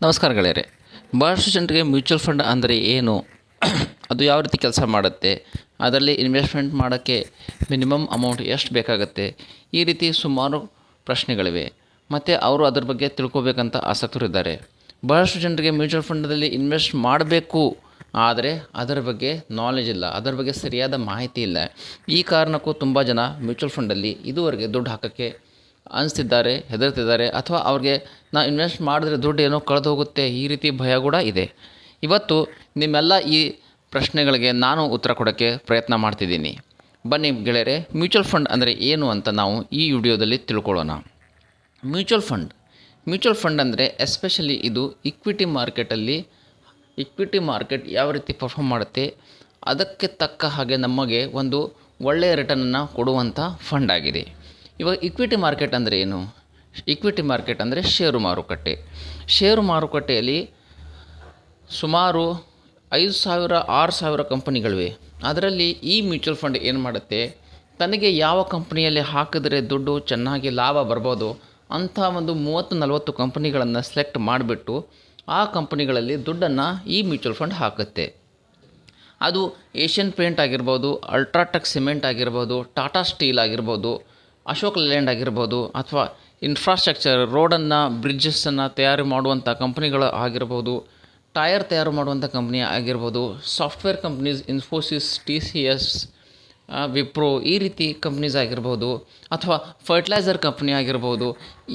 ನಮಸ್ಕಾರ ಗೆಳೆಯರೆ. ಭಾಳಷ್ಟು ಜನರಿಗೆ ಮ್ಯೂಚುವಲ್ ಫಂಡ್ ಅಂದರೆ ಏನು, ಅದು ಯಾವ ರೀತಿ ಕೆಲಸ ಮಾಡುತ್ತೆ, ಅದರಲ್ಲಿ ಇನ್ವೆಸ್ಟ್ಮೆಂಟ್ ಮಾಡೋಕ್ಕೆ ಮಿನಿಮಮ್ ಅಮೌಂಟ್ ಎಷ್ಟು ಬೇಕಾಗುತ್ತೆ, ಈ ರೀತಿ ಸುಮಾರು ಪ್ರಶ್ನೆಗಳಿವೆ. ಮತ್ತು ಅವರು ಅದ್ರ ಬಗ್ಗೆ ತಿಳ್ಕೊಬೇಕಂತ ಆಸಕ್ತರಿದ್ದಾರೆ. ಭಾಳಷ್ಟು ಜನರಿಗೆ ಮ್ಯೂಚುವಲ್ ಫಂಡಲ್ಲಿ ಇನ್ವೆಸ್ಟ್ ಮಾಡಬೇಕು, ಆದರೆ ಅದರ ಬಗ್ಗೆ ನಾಲೆಜ್ ಇಲ್ಲ, ಅದರ ಬಗ್ಗೆ ಸರಿಯಾದ ಮಾಹಿತಿ ಇಲ್ಲ. ಈ ಕಾರಣಕ್ಕೂ ತುಂಬ ಜನ ಮ್ಯೂಚುವಲ್ ಫಂಡಲ್ಲಿ ಇದುವರೆಗೆ ದುಡ್ಡು ಹಾಕೋಕ್ಕೆ ಅನಿಸ್ತಿದ್ದಾರೆ, ಹೆದರ್ತಿದ್ದಾರೆ, ಅಥವಾ ಅವ್ರಿಗೆ ನಾವು ಇನ್ವೆಸ್ಟ್ ಮಾಡಿದ್ರೆ ದುಡ್ಡು ಏನೋ ಕಳೆದು ಹೋಗುತ್ತೆ, ಈ ರೀತಿ ಭಯ ಕೂಡ ಇದೆ. ಇವತ್ತು ನಿಮ್ಮೆಲ್ಲ ಈ ಪ್ರಶ್ನೆಗಳಿಗೆ ನಾನು ಉತ್ತರ ಕೊಡೋಕ್ಕೆ ಪ್ರಯತ್ನ ಮಾಡ್ತಿದ್ದೀನಿ. ಬನ್ನಿ ಗೆಳೆಯರೆ, ಮ್ಯೂಚುವಲ್ ಫಂಡ್ ಅಂದರೆ ಏನು ಅಂತ ನಾವು ಈ ವಿಡಿಯೋದಲ್ಲಿ ತಿಳ್ಕೊಳ್ಳೋಣ. ಮ್ಯೂಚುವಲ್ ಫಂಡ್ ಅಂದರೆ ಎಸ್ಪೆಷಲಿ ಇದು ಇಕ್ವಿಟಿ ಮಾರ್ಕೆಟ್ ಯಾವ ರೀತಿ ಪರ್ಫಾರ್ಮ್ ಮಾಡುತ್ತೆ ಅದಕ್ಕೆ ತಕ್ಕ ಹಾಗೆ ನಮಗೆ ಒಂದು ಒಳ್ಳೆಯ ರಿಟರ್ನನ್ನು ಕೊಡುವಂಥ ಫಂಡ್ ಆಗಿದೆ. ಇವಾಗ ಇಕ್ವಿಟಿ ಮಾರ್ಕೆಟ್ ಅಂದರೆ ಏನು? ಇಕ್ವಿಟಿ ಮಾರ್ಕೆಟ್ ಅಂದರೆ ಷೇರು ಮಾರುಕಟ್ಟೆಯಲ್ಲಿ ಸುಮಾರು 5,000-6,000 ಕಂಪನಿಗಳಿವೆ. ಅದರಲ್ಲಿ ಈ ಮ್ಯೂಚುವಲ್ ಫಂಡ್ ಏನು ಮಾಡುತ್ತೆ, ತನಗೆ ಯಾವ ಕಂಪನಿಯಲ್ಲಿ ಹಾಕಿದ್ರೆ ದುಡ್ಡು ಚೆನ್ನಾಗಿ ಲಾಭ ಬರ್ಬೋದು ಅಂಥ ಒಂದು 30-40 ಕಂಪನಿಗಳನ್ನು ಸೆಲೆಕ್ಟ್ ಮಾಡಿಬಿಟ್ಟು ಆ ಕಂಪನಿಗಳಲ್ಲಿ ದುಡ್ಡನ್ನು ಈ ಮ್ಯೂಚುವಲ್ ಫಂಡ್ ಹಾಕುತ್ತೆ. ಅದು ಏಷ್ಯನ್ ಪೇಂಟ್ ಆಗಿರ್ಬೋದು, ಅಲ್ಟ್ರಾಟೆಕ್ ಸಿಮೆಂಟ್ ಆಗಿರ್ಬೋದು, ಟಾಟಾ ಸ್ಟೀಲ್ ಆಗಿರ್ಬೋದು, ಅಶೋಕ್ ಲೇಲ್ಯಾಂಡ್ ಆಗಿರ್ಬೋದು, ಅಥವಾ ಇನ್ಫ್ರಾಸ್ಟ್ರಕ್ಚರ್ ರೋಡನ್ನು ಬ್ರಿಡ್ಜಸ್ಸನ್ನು ತಯಾರು ಮಾಡುವಂಥ ಕಂಪ್ನಿಗಳು ಆಗಿರ್ಬೋದು, ಟೈರ್ ತಯಾರು ಮಾಡುವಂಥ ಕಂಪ್ನಿ ಆಗಿರ್ಬೋದು, software companies Infosys, TCS, Wipro, ಈ ರೀತಿ ಕಂಪ್ನೀಸ್ ಆಗಿರ್ಬೋದು, ಅಥವಾ ಫರ್ಟಿಲೈಸರ್ ಕಂಪ್ನಿ ಆಗಿರ್ಬೋದು.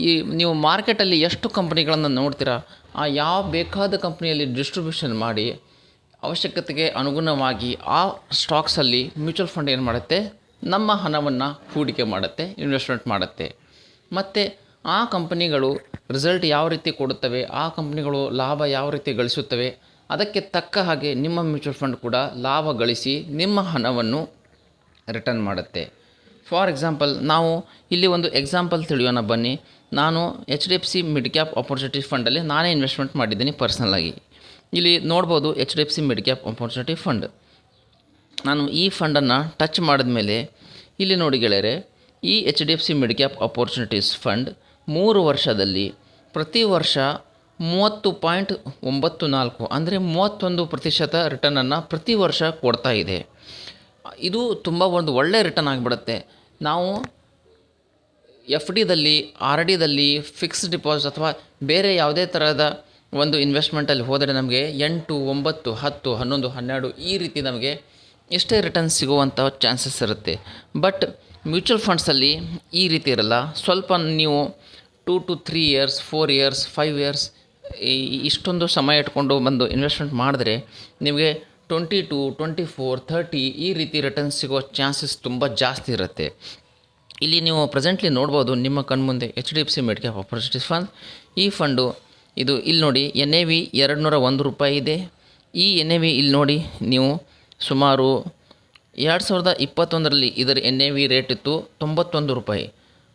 ಈ ನೀವು ಮಾರ್ಕೆಟಲ್ಲಿ ಎಷ್ಟು ಕಂಪ್ನಿಗಳನ್ನು ನೋಡ್ತೀರಾ, ಆ ಯಾವ ಬೇಕಾದ ಕಂಪ್ನಿಯಲ್ಲಿ ಡಿಸ್ಟ್ರಿಬ್ಯೂಷನ್ ಮಾಡಿ ಅವಶ್ಯಕತೆಗೆ ಅನುಗುಣವಾಗಿ ಆ ಸ್ಟಾಕ್ಸಲ್ಲಿ ಮ್ಯೂಚುವಲ್ ಫಂಡ್ ಏನು ಮಾಡುತ್ತೆ, ನಮ್ಮ ಹಣವನ್ನು ಹೂಡಿಕೆ ಮಾಡುತ್ತೆ, ಇನ್ವೆಸ್ಟ್ಮೆಂಟ್ ಮಾಡುತ್ತೆ. ಮತ್ತು ಆ ಕಂಪನಿಗಳು ರಿಸಲ್ಟ್ ಯಾವ ರೀತಿ ಕೊಡುತ್ತವೆ, ಆ ಕಂಪನಿಗಳು ಲಾಭ ಯಾವ ರೀತಿ ಗಳಿಸುತ್ತವೆ, ಅದಕ್ಕೆ ತಕ್ಕ ಹಾಗೆ ನಿಮ್ಮ ಮ್ಯೂಚುವಲ್ ಫಂಡ್ ಕೂಡ ಲಾಭ ಗಳಿಸಿ ನಿಮ್ಮ ಹಣವನ್ನು ರಿಟರ್ನ್ ಮಾಡುತ್ತೆ. ಫಾರ್ ಎಕ್ಸಾಂಪಲ್, ನಾವು ಇಲ್ಲಿ ಒಂದು ಎಕ್ಸಾಂಪಲ್ ತಿಳಿಯೋಣ ಬನ್ನಿ. ನಾನು HDFC ಮಿಡ್ ಕ್ಯಾಪ್ ಆಪರ್ಚುನಿಟಿ ಫಂಡಲ್ಲಿ ನಾನೇ ಇನ್ವೆಸ್ಟ್ಮೆಂಟ್ ಮಾಡಿದ್ದೀನಿ ಪರ್ಸ್ನಲಾಗಿ. ಇಲ್ಲಿ ನೋಡ್ಬೋದು HDFC mid cap opportunity fund. ನಾನು ಈ ಫಂಡನ್ನು ಟಚ್ ಮಾಡಿದ ಮೇಲೆ ಇಲ್ಲಿ ನೋಡಿ ಗೆಳೆಯರೆ, ಈ HDFC mid cap opportunities fund 3 ವರ್ಷದಲ್ಲಿ ಪ್ರತಿ ವರ್ಷ 30.94 ಅಂದರೆ 31% ರಿಟರ್ನನ್ನು ಪ್ರತಿ ವರ್ಷ ಕೊಡ್ತಾ ಇದೆ. ಇದು ತುಂಬ ಒಂದು ಒಳ್ಳೆಯ ರಿಟರ್ನ್ ಆಗಿಬಿಡುತ್ತೆ. ನಾವು FDದಲ್ಲಿ, RDದಲ್ಲಿ, ಫಿಕ್ಸ್ಡ್ ಡಿಪಾಸಿಟ್ ಅಥವಾ ಬೇರೆ ಯಾವುದೇ ಥರದ ಒಂದು ಇನ್ವೆಸ್ಟ್ಮೆಂಟಲ್ಲಿ ಹೋದರೆ ನಮಗೆ 8, 9, 10, 11, 12 ಈ ರೀತಿ ನಮಗೆ ಎಷ್ಟೇ ರಿಟರ್ನ್ ಸಿಗುವಂಥ ಚಾನ್ಸಸ್ ಇರುತ್ತೆ. ಬಟ್ ಮ್ಯೂಚುವಲ್ ಫಂಡ್ಸಲ್ಲಿ ಈ ರೀತಿ ಇರಲ್ಲ. ಸ್ವಲ್ಪ ನೀವು 2 to 3 years, 4 years, 5 years ಇಷ್ಟೊಂದು ಸಮಯ ಇಟ್ಕೊಂಡು ಬಂದು ಇನ್ವೆಸ್ಟ್ಮೆಂಟ್ ಮಾಡಿದ್ರೆ ನಿಮಗೆ 22, 24, 30 ಈ ರೀತಿ ರಿಟರ್ನ್ ಸಿಗೋ ಚಾನ್ಸಸ್ ತುಂಬ ಜಾಸ್ತಿ ಇರುತ್ತೆ. ಇಲ್ಲಿ ನೀವು ಪ್ರೆಸೆಂಟ್ಲಿ ನೋಡ್ಬೋದು ನಿಮ್ಮ ಕಣ್ಮುಂದೆ HDFC mid cap opportunities fund. ಈ ಫಂಡು ಇದು ಇಲ್ಲಿ ನೋಡಿ NAV 201 ರೂಪಾಯಿ ಇದೆ. ಈ NAV ಇಲ್ಲಿ ನೋಡಿ ನೀವು ಸುಮಾರು 2021ರಲ್ಲಿ ಇದರ NAV ರೇಟ್ ಇತ್ತು 91 ರೂಪಾಯಿ.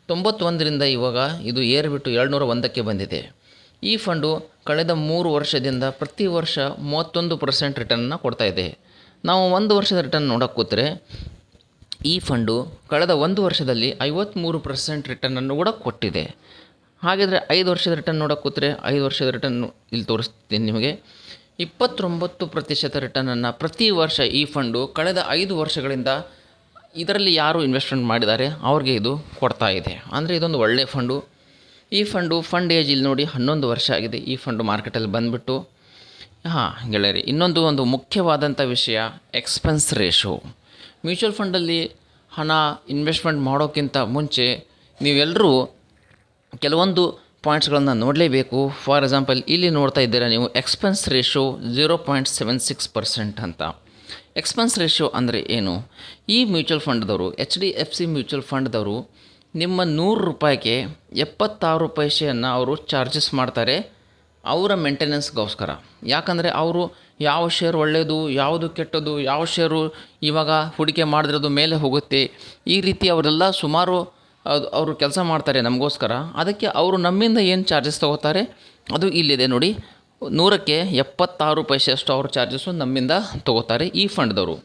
91ರಿಂದ ಇವಾಗ ಇದು ಏರಿಬಿಟ್ಟು 201ಕ್ಕೆ ಬಂದಿದೆ. ಈ ಫಂಡು ಕಳೆದ 3 ವರ್ಷದಿಂದ ಪ್ರತಿ ವರ್ಷ 31% ರಿಟರ್ನನ್ನು ಕೊಡ್ತಾ ಇದೆ. ನಾವು 1 ವರ್ಷದ ರಿಟರ್ನ್ ನೋಡೋಕ್ಕೆ ಕೂತ್ರೆ ಈ ಫಂಡು ಕಳೆದ 1 ವರ್ಷದಲ್ಲಿ 53% ರಿಟರ್ನನ್ನು ಕೂಡ ಕೊಟ್ಟಿದೆ. ಹಾಗಿದ್ರೆ 5 ವರ್ಷದ ರಿಟರ್ನ್ ನೋಡೋಕ್ಕೆ ಕೂತ್ರೆ 5 ವರ್ಷದ ರಿಟರ್ನು ಇಲ್ಲಿ ತೋರಿಸ್ತೀನಿ ನಿಮಗೆ. 29% ರಿಟರ್ನನ್ನು ಪ್ರತಿ ವರ್ಷ ಈ ಫಂಡು ಕಳೆದ 5 ವರ್ಷಗಳಿಂದ ಇದರಲ್ಲಿ ಯಾರು ಇನ್ವೆಸ್ಟ್ಮೆಂಟ್ ಮಾಡಿದ್ದಾರೆ ಅವ್ರಿಗೆ ಇದು ಕೊಡ್ತಾ ಇದೆ. ಅಂದರೆ ಇದೊಂದು ಒಳ್ಳೆಯ ಫಂಡು. ಈ ಫಂಡ್ ಏಜ್ ಇಲ್ಲಿ ನೋಡಿ 11 ವರ್ಷ ಆಗಿದೆ ಈ ಫಂಡು ಮಾರ್ಕೆಟಲ್ಲಿ ಬಂದುಬಿಟ್ಟು. ಗೆಳೆಯರಿ, ಒಂದು ಮುಖ್ಯವಾದಂಥ ವಿಷಯ ಎಕ್ಸ್ಪೆನ್ಸ್ ರೇಷೋ. ಮ್ಯೂಚುವಲ್ ಫಂಡಲ್ಲಿ ಹಣ ಇನ್ವೆಸ್ಟ್ಮೆಂಟ್ ಮಾಡೋಕ್ಕಿಂತ ಮುಂಚೆ ನೀವೆಲ್ಲರೂ ಕೆಲವೊಂದು ಪಾಯಿಂಟ್ಸ್ಗಳನ್ನು ನೋಡಲೇಬೇಕು. ಫಾರ್ ಎಕ್ಸಾಂಪಲ್, ಇಲ್ಲಿ ನೋಡ್ತಾ ಇದ್ದೀರಾ ನೀವು ಎಕ್ಸ್ಪೆನ್ಸ್ ರೇಷೋ 0.76% ಅಂತ. ಎಕ್ಸ್ಪೆನ್ಸ್ ರೇಷೋ ಅಂದರೆ ಏನು? ಈ ಮ್ಯೂಚುವಲ್ ಫಂಡ್ದವರು, HDFC ಮ್ಯೂಚುವಲ್ ಫಂಡ್ದವರು ನಿಮ್ಮ 100 ರೂಪಾಯಿಗೆ 76 ಪೈಸೆಯನ್ನು ಅವರು ಚಾರ್ಜಸ್ ಮಾಡ್ತಾರೆ ಅವರ ಮೇಂಟೆನೆನ್ಸ್ಗೋಸ್ಕರ. ಯಾಕಂದರೆ ಅವರು ಯಾವ ಶೇರ್ ಒಳ್ಳೆಯದು, ಯಾವುದು ಕೆಟ್ಟದ್ದು, ಯಾವ ಶೇರು ಇವಾಗ ಹೂಡಿಕೆ ಮಾಡಿದ್ರದು ಮೇಲೆ ಹೋಗುತ್ತೆ, ಈ ರೀತಿ ಅವರೆಲ್ಲ ಸುಮಾರು ಅವರು ಕೆಲಸ ಮಾಡ್ತಾರೆ ನಮಗೋಸ್ಕರ. ಅದಕ್ಕೆ ಅವರು ನಮ್ಮಿಂದ ಏನು ಚಾರ್ಜಸ್ ತೊಗೋತಾರೆ ಅದು ಇಲ್ಲಿದೆ ನೋಡಿ. 100ಕ್ಕೆ 76 ಪೈಸೆಯಷ್ಟು ಅವ್ರ ಚಾರ್ಜಸ್ಸು ನಮ್ಮಿಂದ ತೊಗೋತಾರೆ ಈ ಫಂಡ್ದವರು.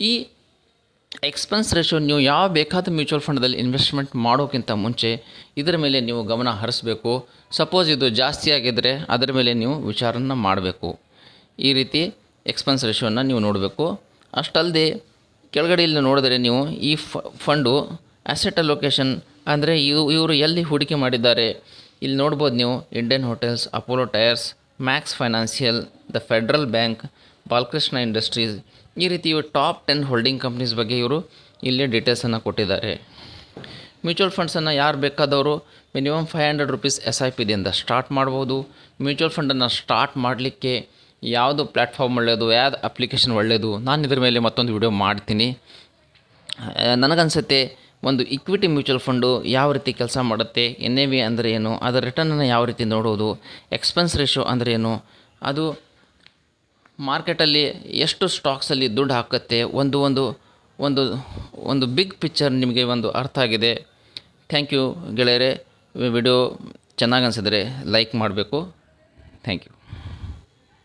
ಈ ಎಕ್ಸ್ಪೆನ್ಸ್ ರೇಷಿಯೋ ನೀವು ಯಾವ ಬೇಕಾದ ಮ್ಯೂಚುವಲ್ ಫಂಡಲ್ಲಿ ಇನ್ವೆಸ್ಟ್ಮೆಂಟ್ ಮಾಡೋಕ್ಕಿಂತ ಮುಂಚೆ ಇದರ ಮೇಲೆ ನೀವು ಗಮನ ಹರಿಸಬೇಕು. ಸಪೋಸ್ ಇದು ಜಾಸ್ತಿ ಆಗಿದ್ದರೆ ಅದರ ಮೇಲೆ ನೀವು ವಿಚಾರನ ಮಾಡಬೇಕು. ಈ ರೀತಿ ಎಕ್ಸ್ಪೆನ್ಸ್ ರೇಷಿಯೋನ ನೀವು ನೋಡಬೇಕು. ಅಷ್ಟಲ್ಲದೆ ಕೆಳಗಡೆ ಇಲ್ಲಿ ನೋಡಿದ್ರೆ ನೀವು ಈ ಫಂಡು ಅಸೆಟ್ ಅಲೋಕೇಶನ್ ಅಂದರೆ ಇವರು ಎಲ್ಲಿ ಹೂಡಿಕೆ ಮಾಡಿದ್ದಾರೆ ಇಲ್ಲಿ ನೋಡ್ಬೋದು ನೀವು. Indian hotels, Apollo tyres, Max financial, the federal bank, Balakrishna industries, ಈ ರೀತಿ ಇವರು ಟಾಪ್ 10 ಹೋಲ್ಡಿಂಗ್ ಕಂಪ್ನೀಸ್ ಬಗ್ಗೆ ಇವರು ಇಲ್ಲಿ ಡೀಟೇಲ್ಸನ್ನು ಕೊಟ್ಟಿದ್ದಾರೆ. ಮ್ಯೂಚುವಲ್ ಫಂಡ್ಸನ್ನು ಯಾರು ಬೇಕಾದವರು ಮಿನಿಮಮ್ ₹500 SIP ದಿಂದ ಸ್ಟಾರ್ಟ್ ಮಾಡ್ಬೋದು. ಮ್ಯೂಚುವಲ್ ಫಂಡನ್ನು ಸ್ಟಾರ್ಟ್ ಮಾಡಲಿಕ್ಕೆ ಯಾವುದು ಪ್ಲ್ಯಾಟ್ಫಾರ್ಮ್ ಒಳ್ಳೆಯದು, ಯಾವುದು ಅಪ್ಲಿಕೇಶನ್ ಒಳ್ಳೆಯದು, ನಾನು ಇದ್ರ ಮೇಲೆ ಮತ್ತೊಂದು ವಿಡಿಯೋ ಮಾಡ್ತೀನಿ. ನನಗನ್ಸುತ್ತೆ ಒಂದು ಇಕ್ವಿಟಿ ಮ್ಯೂಚುವಲ್ ಫಂಡು ಯಾವ ರೀತಿ ಕೆಲಸ ಮಾಡುತ್ತೆ, NAV ಅಂದರೆ ಏನು, ಅದರ ರಿಟರ್ನನ್ನು ಯಾವ ರೀತಿ ನೋಡೋದು, ಎಕ್ಸ್ಪೆನ್ಸ್ ರೇಷಿಯೋ ಅಂದರೆ ಏನು, ಅದು ಮಾರ್ಕೆಟಲ್ಲಿ ಎಷ್ಟು ಸ್ಟಾಕ್ಸಲ್ಲಿ ದುಡ್ಡು ಹಾಕುತ್ತೆ, ಒಂದು ಬಿಗ್ ಪಿಕ್ಚರ್ ನಿಮಗೆ ಒಂದು ಅರ್ಥ ಆಗಿದೆ. ಥ್ಯಾಂಕ್ ಯು ಗೆಳೆಯರೆ. ವಿಡಿಯೋ ಚೆನ್ನಾಗಿ ಅನಿಸಿದರೆ ಲೈಕ್ ಮಾಡಬೇಕು. Thank you.